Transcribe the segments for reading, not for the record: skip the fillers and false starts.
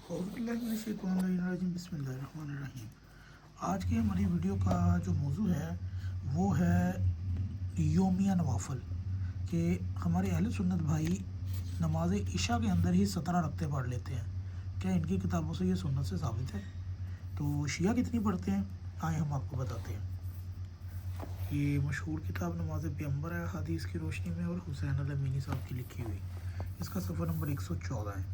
बिस्मिल्लाहिर्रहमानिर्रहीम। आज की हमारी वीडियो का जो मौजू है वो है योमिया नवाफिल कि हमारे अहले सुन्नत भाई नमाज इशा के अंदर ही 17 रकते पढ़ लेते हैं। क्या इनकी किताबों से ये सुन्नत से साबित है? तो शिया कितनी पढ़ते हैं, आए हम आपको बताते हैं। ये मशहूर किताब नमाज पैगंबर है हदीस की रोशनी में और हुसैन अल अमीनी साहब की लिखी हुई। इसका सफ़र नंबर 114 है।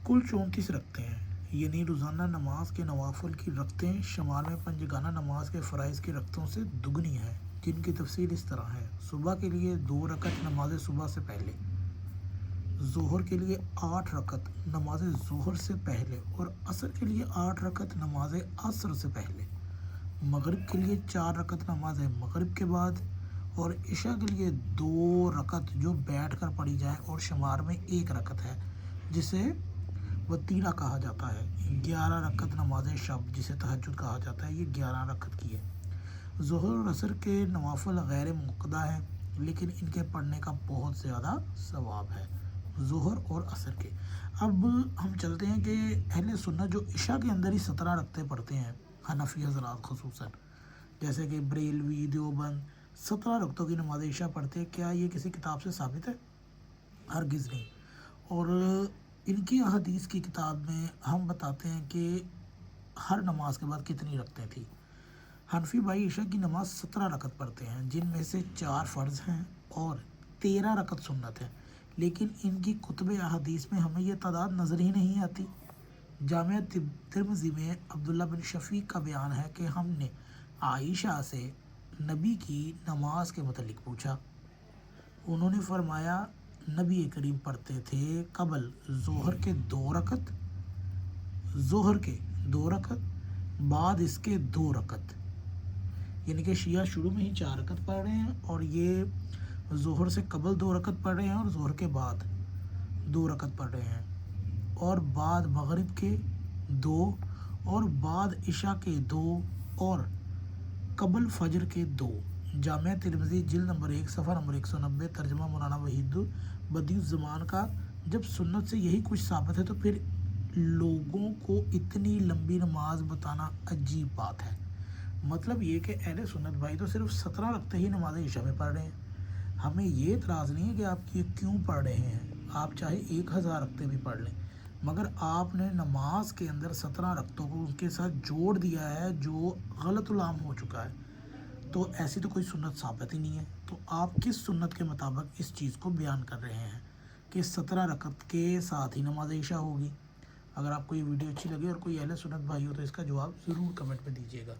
कुल 34 रखते हैं, यानी रोज़ाना नमाज के नवाफिल की रकतें शमाल में पंजगाना नमाज के फ़राइज़ की रकतों से दुगनी है, जिनकी तफसील इस तरह है। सुबह के लिए 2 रकत नमाज सुबह से पहले, ज़ोहर के लिए 8 रकत नमाज ज़ोहर से पहले और असर के लिए 8 रकत नमाज असर से पहले, मगरिब के लिए 4 रकत नमाज मगरिब के बाद और इशा के लिए 2 रकत जो बैठ कर पढ़ी जाए और शुमार में 1 रकत है जिसे वतीरा कहा जाता है। 11 रकत नमाज शब जिसे तहज्जुद कहा जाता है, ये 11 रकत की है। ज़ोहर और असर के नवाफिल गैर मुक़द्दा हैं, लेकिन इनके पढ़ने का बहुत ज़्यादा सवाब है, ज़ोहर और असर के। अब हम चलते हैं कि अहले सुन्नत जो इशा के अंदर ही 17 रकते पढ़ते हैं, हनफी हज़रात ख़ुसूसन, जैसे कि बरेलवी देवबंद 17 रकतों की नमाज इशा पढ़ते हैं। क्या ये किसी किताब से साबित है? हरगिज़ नहीं। और इनकी हदीस की किताब में हम बताते हैं कि हर नमाज के बाद कितनी रकतें थी। हनफी भाई इशा की नमाज 17 रकत पढ़ते हैं, जिनमें से 4 फ़र्ज़ हैं और 13 रकत सुन्नत है, लेकिन इनकी कुतुब अहादीस में हमें यह तादाद नज़र ही नहीं आती। जामिया तिर्मिज़ी में अब्दुल्ला बिन शफ़ीक का बयान है कि हमने आयशा से नबी की नमाज के मुतल्लिक़ पूछा। उन्होंने फरमाया नबी करीम पढ़ते थे कबल ज़ोहर के 2 रकत, ज़ोहर के 2 रकत, बाद इसके 2 रकत, यानी कि शिया शुरू में ही 4 रकत पढ़ रहे हैं और ये ज़ोहर से कबल 2 रकत पढ़ रहे हैं और ज़ोहर के बाद 2 रकत पढ़ रहे हैं और बाद मगरिब के 2 और बाद इशा के 2 और कबल फजर के 2। जामिया तिर्मिज़ी जिल्द नंबर 1 सफ़ा नंबर 190, तर्जुमा मौलाना वहीद बदियुज़्ज़मान का। जब सुन्नत से यही कुछ साबित है तो फिर लोगों को इतनी लंबी नमाज बताना अजीब बात है। मतलब ये कि अहले सुन्नत भाई तो सिर्फ 17 रखते ही नमाज इशा में पढ़ रहे हैं। हमें ये एतराज़ नहीं है कि आप ये क्यों पढ़ रहे हैं, आप चाहे 1000 रखते भी पढ़ लें, मगर आपने नमाज के अंदर 17 रकतों को उनके साथ जोड़ दिया है जो गलत उलाम हो चुका है। तो ऐसी तो कोई सुन्नत साबित ही नहीं है। तो आप किस सुन्नत के मुताबिक इस चीज़ को बयान कर रहे हैं कि 17 रकत के साथ ही नमाज इशा होगी? अगर आपको ये वीडियो अच्छी लगी और कोई अहले सुन्नत भाई हो तो इसका जवाब ज़रूर कमेंट में दीजिएगा।